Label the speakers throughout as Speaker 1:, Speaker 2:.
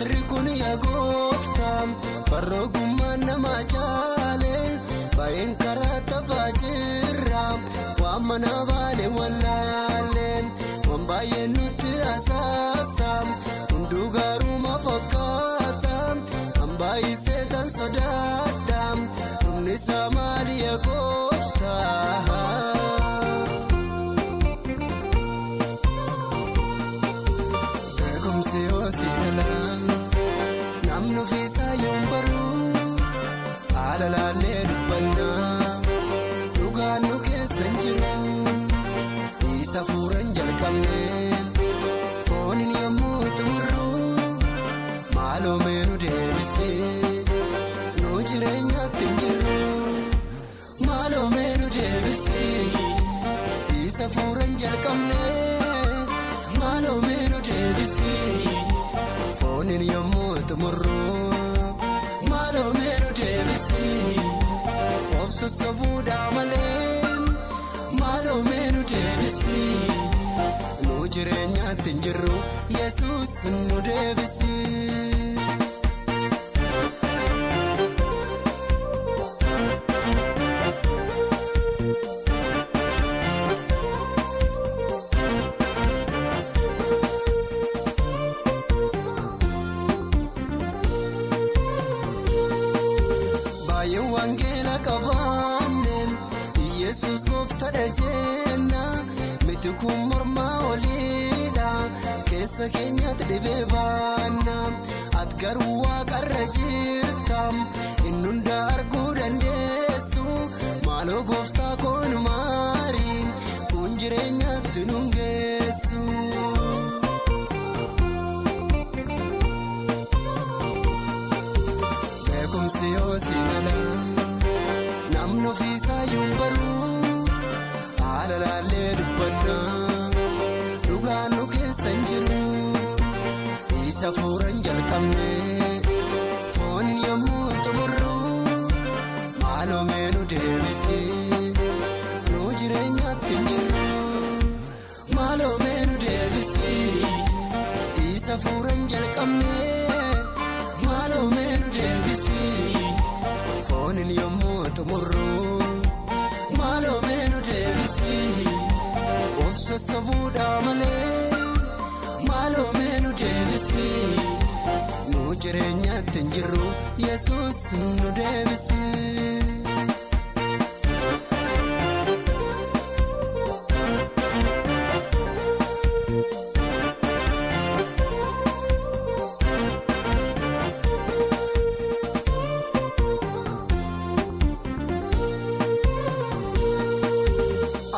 Speaker 1: Barikun ya goftam barogumman nama chale bayin karata fajiram wamana bale wallale wambaye nuti asasam undugaru mafakatam ambaye setan sodadam umni samari ya goftam namnu fisa yumbaru alala le dubanna duganu kesanjiru isa furan jalkamne fonin yamutumru malo menu debisi no jirenya tinjiru malo menu debisi isa furan jalkamne malo menu debisi fonin yamutumru malo menu debisi ofso sabuda malem malo menu debisi no jirenya tinjiru Jesus no debisi Angela kabanem Jesus gofta dajena mitukum morma olida kesa kenya tdebebana atgarwa qarrajirtam innunda argudandesu malo gofta kon mari kunjirenya tunungesu bekum siyosinala namnu fisa yumbaru alala le dubanna duganu kesanjiru isa furan jalkamne fonin yamutumru malo menu debisi no jirenya tinjiru malo menu debisi isa furan jalkamne malo menu debisi fonin yamutumru malo menu debisi ofso sabuda male malo menu debisi no jirenya tinjiru Jesus no debisi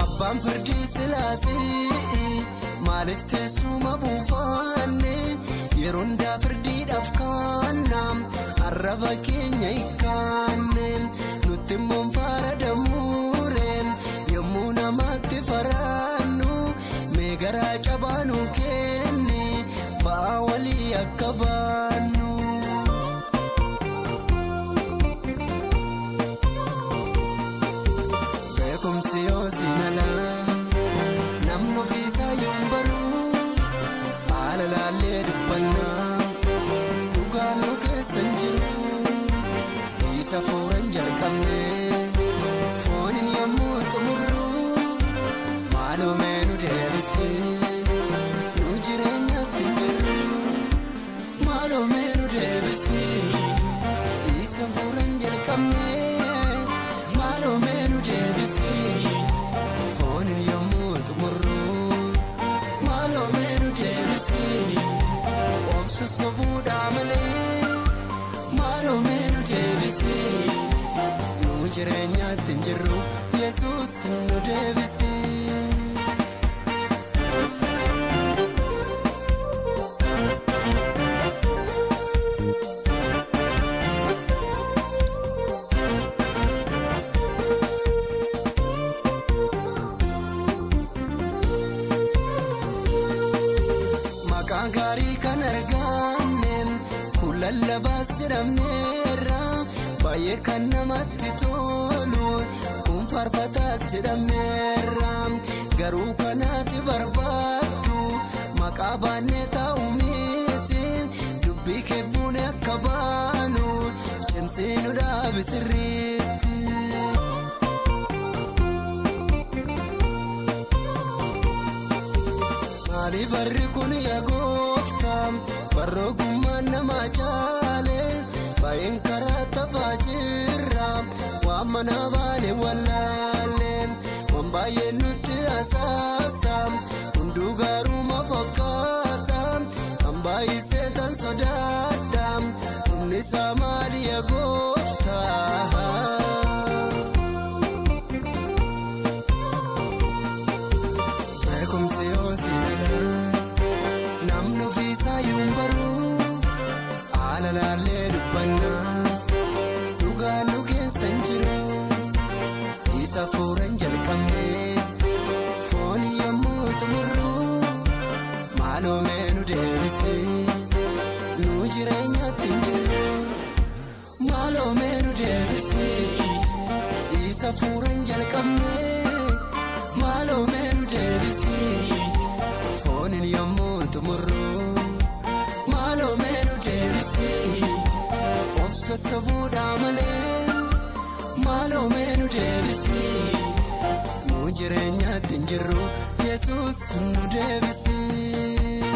Speaker 1: Abban firdi silasi malifte suma bufane yeronda firdi dafkana araba kenya ikane nutimum faradamure yamuna matti faranu megara chabanu kenne bawali akabanu bekum siyosinala namnu fisa yumbaru alala le dubanna duganu kesanjiru isa furan jalkamne fonin yamutumru malo menu debisi no jirenya tinjiru malo menu debisi isa furan jalkamne malo menu debisi fonin yamutumru malo menu debisi ofso sabuda male malo menu debisi no jirenya tinjiru Jesus no debisi Makangari kanarganem kulallabasiramnera baye kanamatti tolu kun farfatas jedhamera garu kanati barbadu maqabanne ta'umiti dubbii kee buune akka baanu cimsee nu dhaabe sirriitti. Maali barri kun yaa gooftaa barroo gummaan nama caale baay'een karaa tafaa jirra waan mana baane wallaalle waan baay'ee nutti asaasa hunduu gaaruma fakkaata kan baay'isee tan sodaadha humni isaa maali yaa gooftaa. Beekumsi hoosiidha namni ofiisaa yuumbaru alalaalee dubbannaa dhugaan nu keessa hin jiru isa fuuran jalqabnee foon yommuu xumurru maaloo mee nu deebisee nu jireenyatti hin jiru maaloo mee nu deebisee isa fuuran jalqabnee. Maaloo mee nu deebisee foon yommuu xumurru maaloo mee nu deebisee of sassabuudhaa malee maaloo mee nu deebisee nu jireenyatti hin jirru Yesuus nu deebisee.